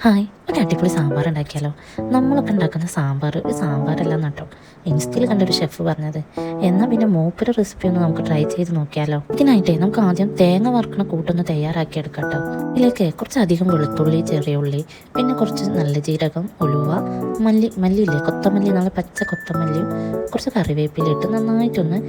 Hi, ഒരു അടിപൊളി സാമ്പാർ ഉണ്ടാക്കിയാലോ? നമ്മളൊക്കെ ഉണ്ടാക്കുന്ന സാമ്പാർ ഒരു സാമ്പാറല്ല നട്ടോ. ഇൻസ്റ്റയിൽ കണ്ടൊരു ഷെഫ് പറഞ്ഞത്. എന്നാൽ പിന്നെ മൂപ്പര് റെസിപ്പി ഒന്ന് നമുക്ക് ട്രൈ ചെയ്ത് നോക്കിയാലോ? ഇതിനായിട്ടേ നമുക്ക് ആദ്യം തേങ്ങ വറുക്കണ കൂട്ടൊന്ന് തയ്യാറാക്കി എടുക്കാം കേട്ടോ. ഇതിലേക്ക് കുറച്ചധികം വെളുത്തുള്ളി, ചെറിയ ഉള്ളി, പിന്നെ കുറച്ച് നല്ല ജീരകം, ഉലുവ, മല്ലിയില്ലേ, കൊത്തമല്ലി, നല്ല പച്ച കൊത്തമല്ലിയും കുറച്ച് കറിവേപ്പിലിട്ട് നന്നായിട്ടൊന്ന്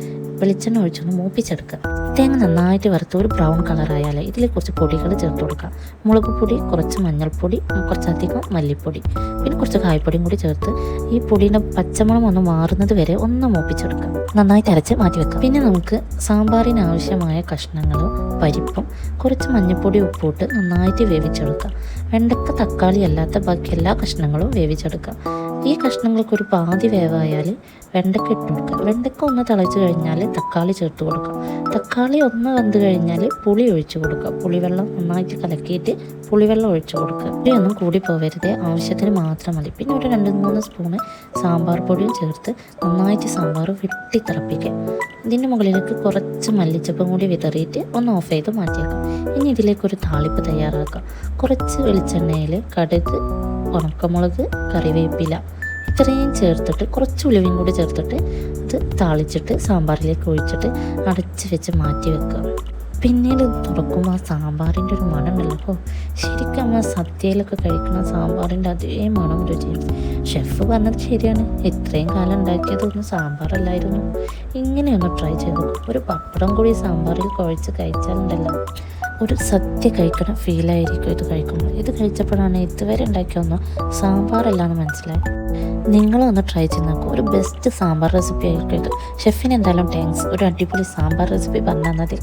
വെളിച്ചെണ്ണ ഒഴിച്ചൊന്ന് മൂപ്പിച്ചെടുക്കുക. തേങ്ങ നന്നായിട്ട് വറുത്ത് ഒരു ബ്രൗൺ കളറായാൽ ഇതിൽ കുറച്ച് പൊടികൾ ചേർത്ത് കൊടുക്കുക. മുളക് പൊടി, കുറച്ച് മഞ്ഞൾപ്പൊടി, കുറച്ചധികം മല്ലിപ്പൊടി, പിന്നെ കുറച്ച് കായ്പ്പൊടിയും കൂടി ചേർത്ത് ഈ പൊടിയുടെ പച്ചമണം ഒന്ന് മാറുന്നത് വരെ ഒന്ന് മൂപ്പിച്ചെടുക്കുക. നന്നായിട്ട് അരച്ച് മാറ്റി വെക്കുക. പിന്നെ നമുക്ക് സാമ്പാറിന് ആവശ്യമായ കഷ്ണങ്ങളും പരിപ്പും കുറച്ച് മഞ്ഞൾപ്പൊടി ഉപ്പിട്ട് നന്നായിട്ട് വേവിച്ചെടുക്കുക. വെണ്ടക്ക, തക്കാളി അല്ലാത്ത ബാക്കി എല്ലാ കഷ്ണങ്ങളും വേവിച്ചെടുക്കുക. ഈ കഷ്ണങ്ങൾക്ക് ഒരു പാതി വേവായാൽ വെണ്ടക്ക ഇട്ട് കൊടുക്കുക. വെണ്ടക്ക ഒന്ന് തിളച്ച് കഴിഞ്ഞാൽ തക്കാളി ചേർത്ത് കൊടുക്കുക. തക്കാളി ഒന്ന് വെന്ത് കഴിഞ്ഞാൽ പുളി ഒഴിച്ച് കൊടുക്കുക. പുളിവെള്ളം നന്നായിട്ട് കലക്കിയിട്ട് പുളിവെള്ളം ഒഴിച്ച് കൊടുക്കുക. പുളിയൊന്നും കൂടി പോവരുത്, ആവശ്യത്തിന് മാത്രം മതി. പിന്നെ ഒരു 2-3 സ്പൂണ് സാമ്പാർ പൊടിയും ചേർത്ത് നന്നായിട്ട് സാമ്പാർ വെട്ടി തിളപ്പിക്കുക. ഇതിൻ്റെ മുകളിലേക്ക് കുറച്ച് മല്ലിച്ചപ്പും കൂടി വിതറിയിട്ട് ഒന്ന് ഓഫ് ചെയ്ത് മാറ്റിയേക്കാം. ഇനി ഇതിലേക്കൊരു താളിപ്പ് തയ്യാറാക്കാം. കുറച്ച് വെളിച്ചെണ്ണയിൽ കടുക്, ഉണക്കമുളക്, കറിവേപ്പില ഇത്രയും ചേർത്തിട്ട് കുറച്ച് ഉലുവയും കൂടി ചേർത്തിട്ട് ഇത് താളിച്ചിട്ട് സാമ്പാറിലേക്ക് ഒഴിച്ചിട്ട് അടച്ച് വെച്ച് മാറ്റി വെക്കുക. പിന്നീട് തുറക്കുമ്പോൾ ആ സാമ്പാറിൻ്റെ ഒരു മണമല്ലോ. അപ്പോൾ ശരിക്കും നമ്മൾ സദ്യയിലൊക്കെ കഴിക്കുന്ന സാമ്പാറിൻ്റെ അതേ മണം രുചിയും. ഷെഫ് പറഞ്ഞത് ശരിയാണ്, ഇത്രയും കാലം ഉണ്ടാക്കിയതൊന്നും സാമ്പാറല്ലായിരുന്നു. ഇങ്ങനെയൊന്ന് ട്രൈ ചെയ്തു. ഒരു പപ്പടം കൂടി സാമ്പാറിൽ കുഴച്ച് കഴിച്ചാലുണ്ടല്ലോ, ഒരു സദ്യ കഴിക്കണ ഫീലായിരിക്കും ഇത് കഴിക്കുമ്പോൾ. ഇത് കഴിച്ചപ്പോഴാണ് ഇതുവരെ ഉണ്ടാക്കിയൊന്നും സാമ്പാറല്ലാന്ന് മനസ്സിലായത്. നിങ്ങളൊന്ന് ട്രൈ ചെയ്ത് നോക്കും. ഒരു ബെസ്റ്റ് സാമ്പാർ റെസിപ്പി ആയിരിക്കും ഇത്. ഷെഫിന് എന്തായാലും താങ്ക്സ്. ഒരു അടിപൊളി സാമ്പാർ റെസിപ്പി പറഞ്ഞാൽ മതി.